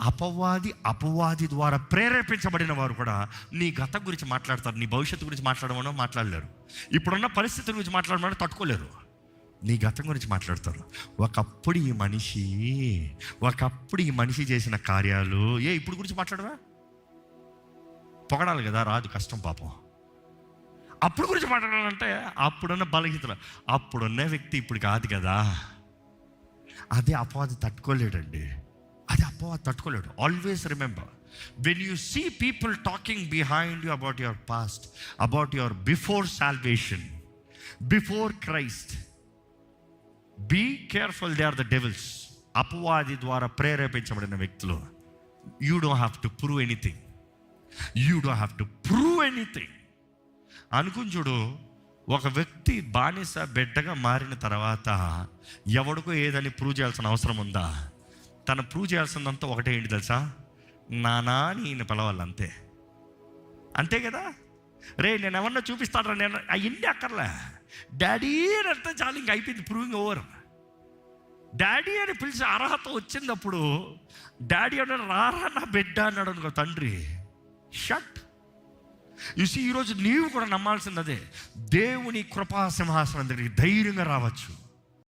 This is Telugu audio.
అపవాది ద్వారా ప్రేరేపించబడిన వారు కూడా నీ గతం గురించి మాట్లాడతారు. నీ భవిష్యత్తు గురించి మాట్లాడమనో మాట్లాడలేరు. ఇప్పుడున్న పరిస్థితుల గురించి మాట్లాడమనో తట్టుకోలేరు. నీ గతం గురించి మాట్లాడతారు. ఒకప్పుడు ఈ మనిషి చేసిన కార్యాలు ఇప్పుడు గురించి మాట్లాడరా? పొగడాలి కదా, రాదు, కష్టం పాపం. అప్పుడు గురించి మాట్లాడాలంటే అప్పుడున్న బలహీనతలు, అప్పుడున్న వ్యక్తి ఇప్పుడు కాదు కదా. అదే అపవాది తట్టుకోలేడండి. అది అపవాది తట్టుకోలేడు. Always remember, when you see people talking behind you about your past, about your before salvation, before Christ, be careful, they are the devils. అపవాది ద్వారా ప్రేరేపించబడిన వ్యక్తులు. You don't have to prove anything. అనుకుని చూడు, ఒక వ్యక్తి బానిస బిడ్డగా మారిన తర్వాత ఎవడికో ఏదని ప్రూవ్ చేయాల్సిన అవసరం ఉందా? తను ప్రూవ్ చేయాల్సిందంతా ఒకటే, ఏంటి తెలుసా? నానా ఈయన పిలవాలి, అంతే కదా. రే నేను ఎవరన్నా చూపిస్తాను, నేను అయ్యింది అక్కర్లే, డాడీ అని అంటే చాలు, ఇంక అయిపోయింది, ప్రూవింగ్ ఓవర్. డాడీ అని పిలిచి అర్హత వచ్చినప్పుడు డాడీ అన్నాడు, రారా నా బిడ్డ అన్నాడు అనుకో తండ్రి, షట్. ఈరోజు నీవు కూడా నమ్మాల్సింది అదే. దేవుని కృపా సింహాసనం దగ్గరికి ధైర్యంగా రావచ్చు.